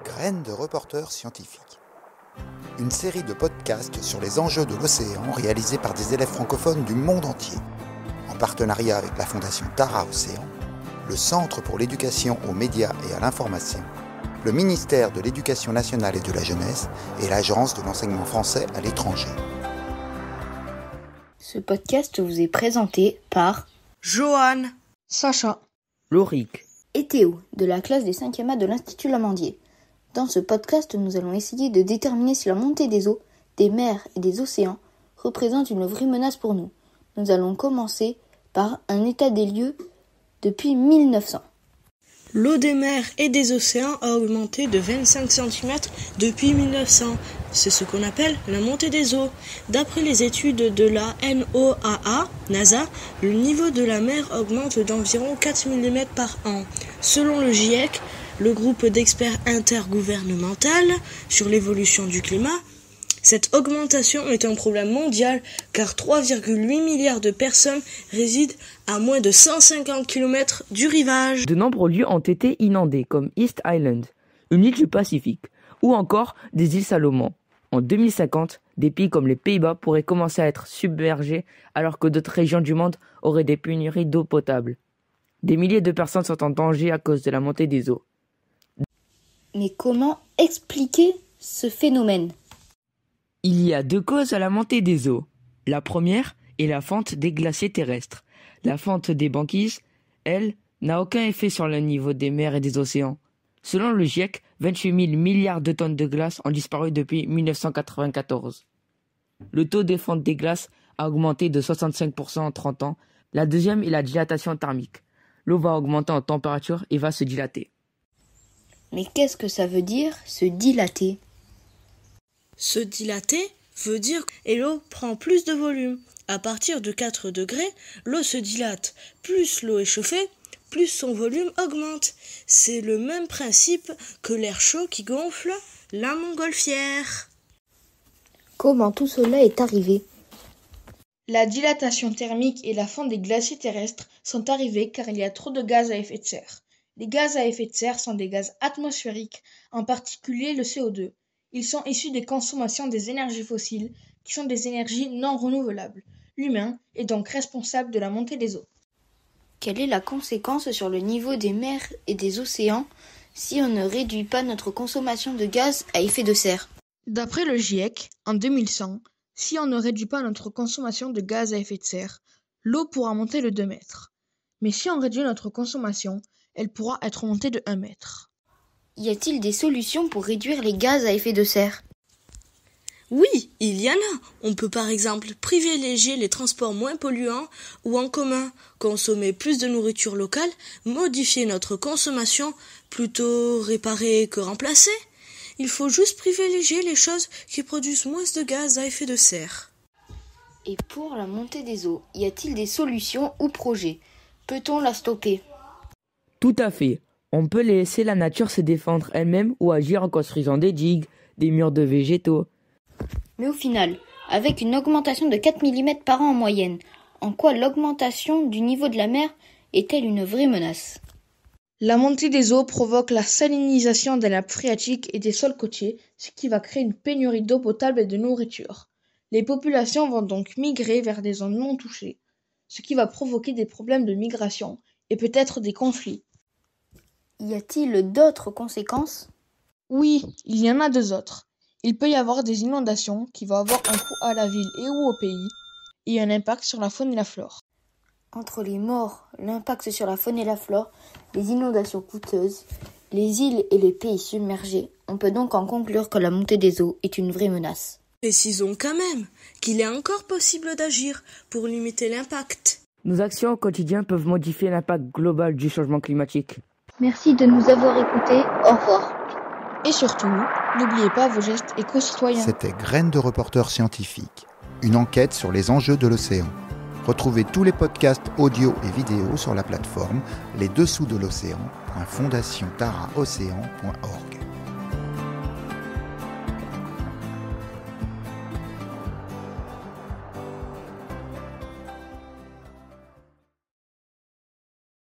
Graines de reporters scientifiques. Une série de podcasts sur les enjeux de l'océan réalisés par des élèves francophones du monde entier, en partenariat avec la Fondation Tara Océan, le Centre pour l'éducation aux médias et à l'information, le ministère de l'Éducation nationale et de la jeunesse et l'Agence de l'enseignement français à l'étranger. Ce podcast vous est présenté par Johan, Sacha, Lauric et Théo de la classe des 5e A de l'Institut Lamandier. Dans ce podcast, nous allons essayer de déterminer si la montée des eaux, des mers et des océans représente une vraie menace pour nous. Nous allons commencer par un état des lieux depuis 1900. L'eau des mers et des océans a augmenté de 25 cm depuis 1900. C'est ce qu'on appelle la montée des eaux. D'après les études de la NOAA, NASA, le niveau de la mer augmente d'environ 4 mm par an. Selon le GIEC, le groupe d'experts intergouvernemental sur l'évolution du climat, cette augmentation est un problème mondial car 3,8 milliards de personnes résident à moins de 150 km du rivage. De nombreux lieux ont été inondés comme East Island, une île du Pacifique, ou encore des îles Salomon. En 2050, des pays comme les Pays-Bas pourraient commencer à être submergés alors que d'autres régions du monde auraient des pénuries d'eau potable. Des milliers de personnes sont en danger à cause de la montée des eaux. Mais comment expliquer ce phénomène ? Il y a deux causes à la montée des eaux. La première est la fonte des glaciers terrestres. La fonte des banquises, elle, n'a aucun effet sur le niveau des mers et des océans. Selon le GIEC, 28 000 milliards de tonnes de glace ont disparu depuis 1994. Le taux de fonte des glaces a augmenté de 65% en 30 ans. La deuxième est la dilatation thermique. L'eau va augmenter en température et va se dilater. Mais qu'est-ce que ça veut dire, se dilater ? Se dilater veut dire que l'eau prend plus de volume. À partir de 4 degrés, l'eau se dilate. Plus l'eau est chauffée, plus son volume augmente. C'est le même principe que l'air chaud qui gonfle la montgolfière. Comment tout cela est arrivé ? la dilatation thermique et la fonte des glaciers terrestres sont arrivées car il y a trop de gaz à effet de serre. Les gaz à effet de serre sont des gaz atmosphériques, en particulier le CO2. Ils sont issus des consommations des énergies fossiles, qui sont des énergies non renouvelables. L'humain est donc responsable de la montée des eaux. Quelle est la conséquence sur le niveau des mers et des océans si on ne réduit pas notre consommation de gaz à effet de serre ? D'après le GIEC, en 2100, si on ne réduit pas notre consommation de gaz à effet de serre, l'eau pourra monter de 2 mètres. Mais si on réduit notre consommation, elle pourra être montée de 1 mètre. Y a-t-il des solutions pour réduire les gaz à effet de serre ? Oui, il y en a. On peut par exemple privilégier les transports moins polluants ou en commun, consommer plus de nourriture locale, modifier notre consommation, plutôt réparer que remplacer. Il faut juste privilégier les choses qui produisent moins de gaz à effet de serre. Et pour la montée des eaux, y a-t-il des solutions ou projets ? Peut-on la stopper ? Tout à fait. On peut laisser la nature se défendre elle-même ou agir en construisant des digues, des murs de végétaux. Mais au final, avec une augmentation de 4 mm par an en moyenne, en quoi l'augmentation du niveau de la mer est-elle une vraie menace ? La montée des eaux provoque la salinisation des nappes phréatiques et des sols côtiers, ce qui va créer une pénurie d'eau potable et de nourriture. Les populations vont donc migrer vers des zones non touchées, ce qui va provoquer des problèmes de migration et peut-être des conflits. Y a-t-il d'autres conséquences ? Oui, il y en a 2 autres. Il peut y avoir des inondations qui vont avoir un coût à la ville et ou au pays, et un impact sur la faune et la flore. Entre les morts, l'impact sur la faune et la flore, les inondations coûteuses, les îles et les pays submergés, on peut donc en conclure que la montée des eaux est une vraie menace. Précisons quand même qu'il est encore possible d'agir pour limiter l'impact. Nos actions au quotidien peuvent modifier l'impact global du changement climatique. Merci de nous avoir écoutés. Au revoir. Et surtout, n'oubliez pas vos gestes éco-citoyens. C'était Graines de reporters scientifiques, une enquête sur les enjeux de l'océan. Retrouvez tous les podcasts audio et vidéo sur la plateforme lesdessous de l'océan.fondationtaraocéan.org.